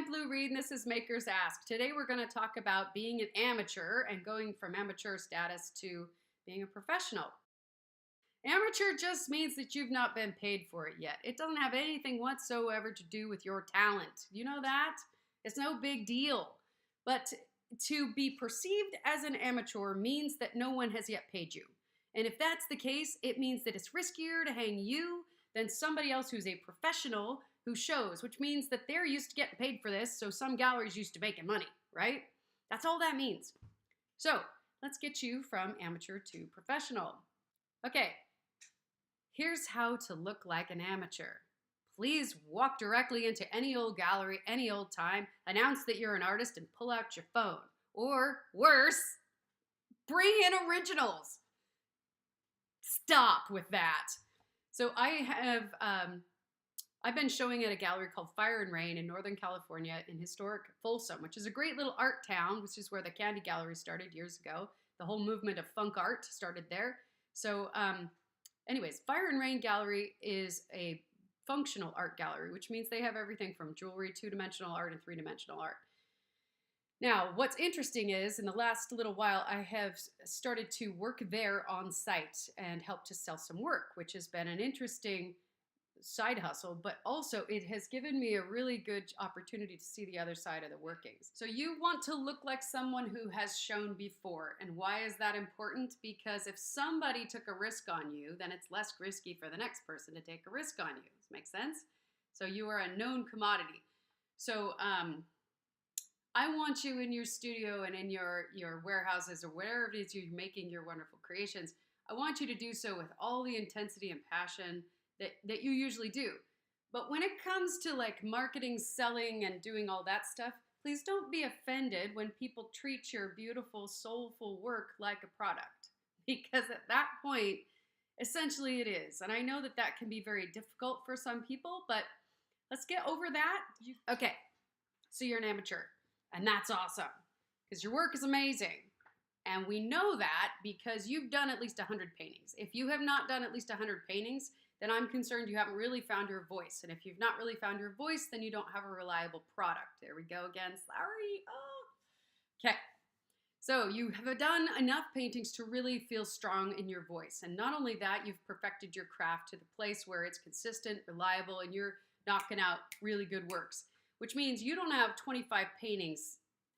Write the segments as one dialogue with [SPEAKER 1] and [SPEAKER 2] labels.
[SPEAKER 1] Jeni-Blue Reed, and this is Makers Ask. Today we're going to talk about being an amateur and going from amateur status to being a professional. Amateur just means that you've not been paid for it yet. It doesn't have anything whatsoever to do with your talent. You know that? It's no big deal. But to be perceived as an amateur means that no one has yet paid you. And if that's the case, it means that it's riskier to hang you than somebody else who's a professional who shows, which means that they're used to getting paid for this, so some gallery's used to making money, right? That's all that means. So let's get you from amateur to professional. Okay, here's how to look like an amateur. Please walk directly into any old gallery, any old time, announce that you're an artist, and pull out your phone. Or worse, bring in originals. Stop with that. So I've been showing at a gallery called Fire and Rain in Northern California in historic Folsom, which is a great little art town, which is where the Candy Gallery started years ago. The whole movement of funk art started there. So anyways, Fire and Rain Gallery is a functional art gallery, which means they have everything from jewelry, two-dimensional art, and three-dimensional art. Now, what's interesting is, in the last little while, I have started to work there on site and help to sell some work, which has been an interesting side hustle, but also it has given me a really good opportunity to see the other side of the workings. So you want to look like someone who has shown before. And why is that important? Because if somebody took a risk on you, then it's less risky for the next person to take a risk on you. Does that make sense? So you are a known commodity. So I want you in your studio and in your warehouses or wherever it is you're making your wonderful creations. I want you to do so with all the intensity and passion that you usually do. But when it comes to like marketing, selling, and doing all that stuff, please don't be offended when people treat your beautiful, soulful work like a product. Because at that point, essentially it is. And I know that that can be very difficult for some people, but let's get over that. Okay, so you're an amateur, and that's awesome, because your work is amazing. And we know that because you've done at least 100 paintings. If you have not done at least 100 paintings, then I'm concerned you haven't really found your voice. And if you've not really found your voice, then you don't have a reliable product. There we go again, sorry. Oh. Okay, so you have done enough paintings to really feel strong in your voice. And not only that, you've perfected your craft to the place where it's consistent, reliable, and you're knocking out really good works, which means you don't have 25 paintings,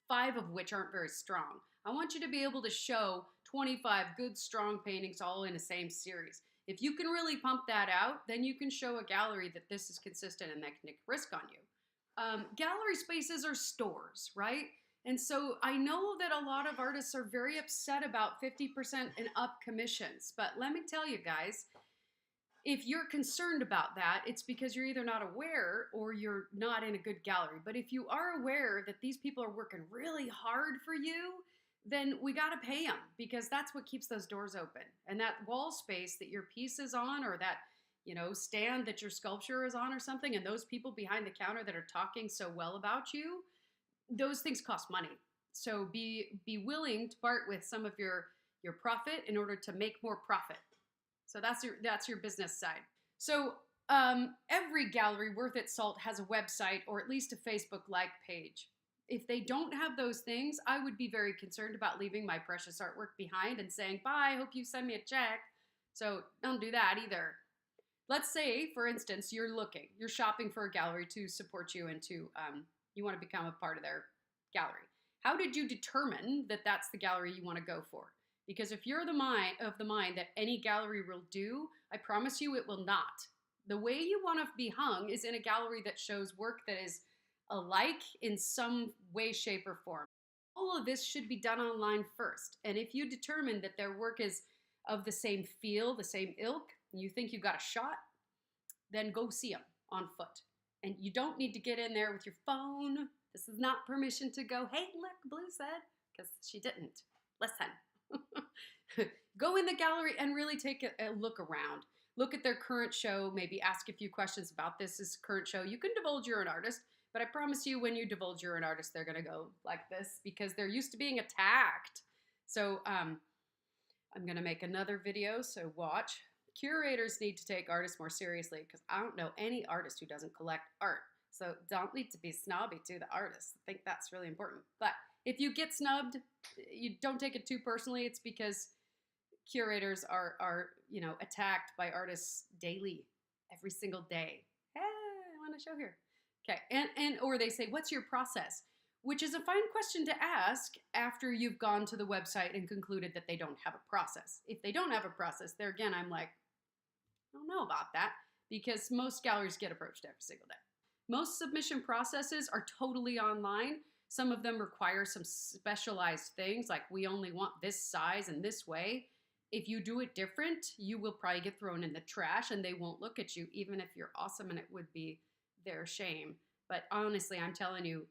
[SPEAKER 1] 5 of which aren't very strong. I want you to be able to show 25 good, strong paintings all in the same series. If you can really pump that out, then you can show a gallery that this is consistent and that can take risk on you. Gallery spaces are stores, right? And so I know that a lot of artists are very upset about 50% and up commissions, but let me tell you guys, if you're concerned about that, it's because you're either not aware or you're not in a good gallery. But if you are aware that these people are working really hard for you, then we got to pay them, because that's what keeps those doors open. And that wall space that your piece is on, or that, you know, stand that your sculpture is on or something, and those people behind the counter that are talking so well about you, those things cost money. So be willing to part with some of your profit in order to make more profit. So that's your business side. So every gallery worth its salt has a website or at least a Facebook-like page. If they don't have those things, I would be very concerned about leaving my precious artwork behind and saying, bye, hope you send me a check. So don't do that either. Let's say, for instance, you're shopping for a gallery to support you and you want to become a part of their gallery. How did you determine that that's the gallery you want to go for? Because if you're of the mind that any gallery will do, I promise you it will not. The way you want to be hung is in a gallery that shows work that is alike in some way, shape, or form. All of this should be done online first. And if you determine that their work is of the same feel, the same ilk, and you think you got a shot, then go see them on foot. And you don't need to get in there with your phone. This is not permission to go, hey, look, Blue said, because she didn't. Listen. Go in the gallery and really take a look around. Look at their current show, maybe ask a few questions about this current show. You can divulge you're an artist, but I promise you when you divulge you're an artist, they're going to go like this because they're used to being attacked. So I'm going to make another video, so watch. Curators need to take artists more seriously because I don't know any artist who doesn't collect art. So don't need to be snobby to the artists. I think that's really important. But if you get snubbed, you don't take it too personally. It's because curators are attacked by artists daily, every single day. Hey, I want to show here. Okay, and or they say, "What's your process?" Which is a fine question to ask after you've gone to the website and concluded that they don't have a process. If they don't have a process, there again, I'm like, I don't know about that, because most galleries get approached every single day. Most submission processes are totally online. Some of them require some specialized things, like we only want this size and this way. If you do it different, you will probably get thrown in the trash and they won't look at you, even if you're awesome, and it would be their shame. But honestly, I'm telling you,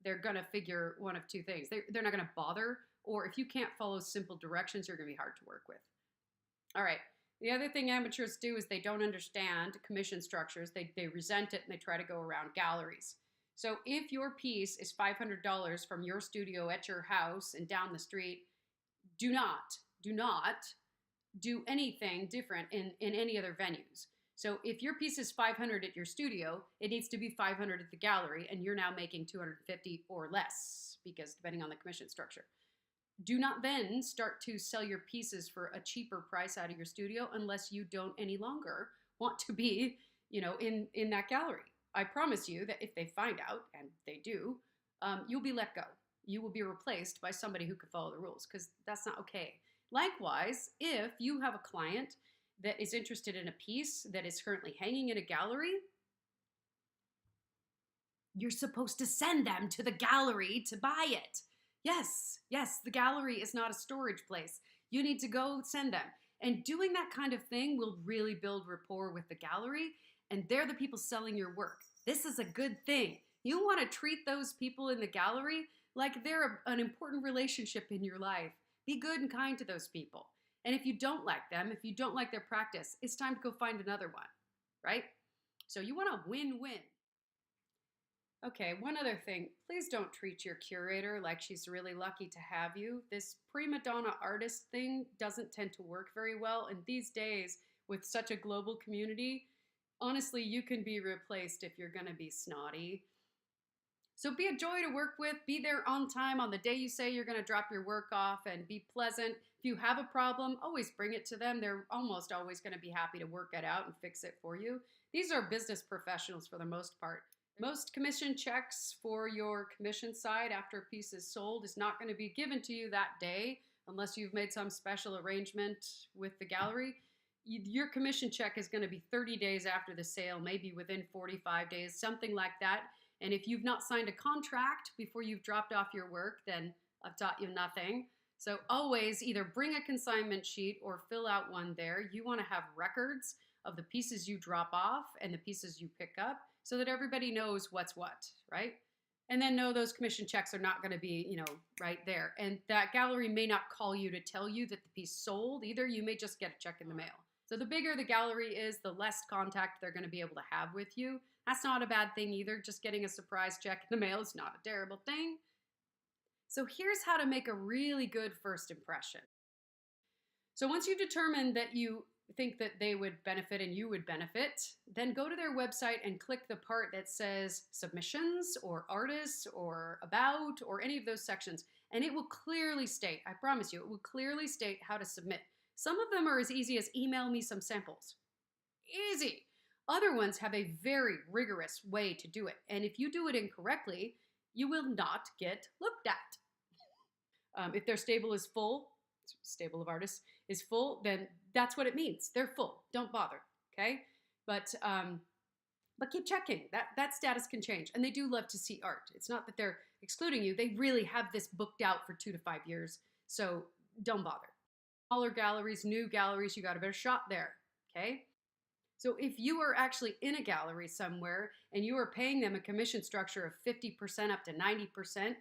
[SPEAKER 1] they're going to figure one of two things. They're not going to bother, or if you can't follow simple directions, you're going to be hard to work with. All right. The other thing amateurs do is they don't understand commission structures. They resent it and they try to go around galleries. So if your piece is $500 from your studio at your house and down the street, do not do anything different in any other venues. So if your piece is $500 at your studio, it needs to be $500 at the gallery, and you're now making $250 or less, because depending on the commission structure. Do not then start to sell your pieces for a cheaper price out of your studio unless you don't any longer want to be, in that gallery. I promise you that if they find out, and they do, you'll be let go. You will be replaced by somebody who can follow the rules, because that's not okay. Likewise, if you have a client that is interested in a piece that is currently hanging in a gallery, you're supposed to send them to the gallery to buy it. Yes, the gallery is not a storage place. You need to go send them. And doing that kind of thing will really build rapport with the gallery, and they're the people selling your work. This is a good thing. You want to treat those people in the gallery like they're an important relationship in your life. Be good and kind to those people. And if you don't like them, if you don't like their practice, it's time to go find another one, right? So you want a win-win. Okay, one other thing. Please don't treat your curator like she's really lucky to have you. This prima donna artist thing doesn't tend to work very well. And these days, with such a global community, honestly, you can be replaced if you're going to be snotty. So be a joy to work with. Be there on time on the day you say you're going to drop your work off, and be pleasant. If you have a problem, always bring it to them. They're almost always going to be happy to work it out and fix it for you. These are business professionals for the most part. Most commission checks for your commission side after a piece is sold is not going to be given to you that day unless you've made some special arrangement with the gallery. Your commission check is going to be 30 days after the sale, maybe within 45 days, something like that. And if you've not signed a contract before you've dropped off your work, then I've taught you nothing. So always either bring a consignment sheet or fill out one there. You want to have records of the pieces you drop off and the pieces you pick up, so that everybody knows what's what, right? And then know those commission checks are not going to be, right there. And that gallery may not call you to tell you that the piece sold either. You may just get a check in the mail. So the bigger the gallery is, the less contact they're going to be able to have with you. That's not a bad thing either. Just getting a surprise check in the mail is not a terrible thing. So here's how to make a really good first impression. So once you've determined that you think that they would benefit and you would benefit, then go to their website and click the part that says submissions or artists or about or any of those sections. And it will clearly state, I promise you, it will clearly state how to submit. Some of them are as easy as email me some samples. Easy. Other ones have a very rigorous way to do it. And if you do it incorrectly, you will not get looked at. If their stable is full, stable of artists is full, then that's what it means. They're full. Don't bother. Okay. But keep checking. That status can change. And they do love to see art. It's not that they're excluding you. They really have this booked out for 2 to 5 years. So don't bother. Smaller galleries, new galleries, you got a better shot there. Okay. So if you are actually in a gallery somewhere and you are paying them a commission structure of 50% up to 90%,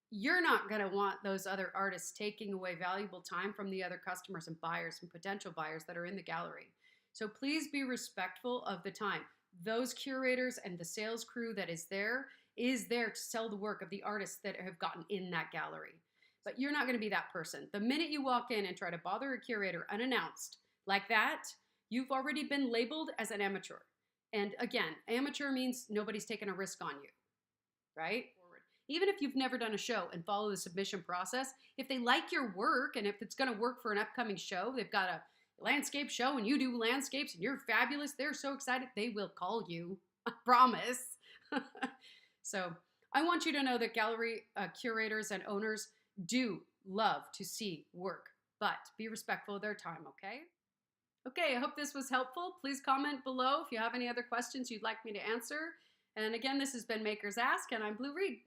[SPEAKER 1] you're not going to want those other artists taking away valuable time from the other customers and buyers and potential buyers that are in the gallery. So please be respectful of the time. Those curators and the sales crew that is there to sell the work of the artists that have gotten in that gallery. But you're not going to be that person. The minute you walk in and try to bother a curator unannounced like that, you've already been labeled as an amateur. And again, amateur means nobody's taking a risk on you, right? Even if you've never done a show and follow the submission process, if they like your work and if it's going to work for an upcoming show, they've got a landscape show and you do landscapes and you're fabulous, they're so excited, they will call you. I promise. So I want you to know that gallery curators and owners do love to see work, but be respectful of their time, okay? Okay, I hope this was helpful. Please comment below if you have any other questions you'd like me to answer. And again, this has been Makers Ask, and I'm Blue Reed.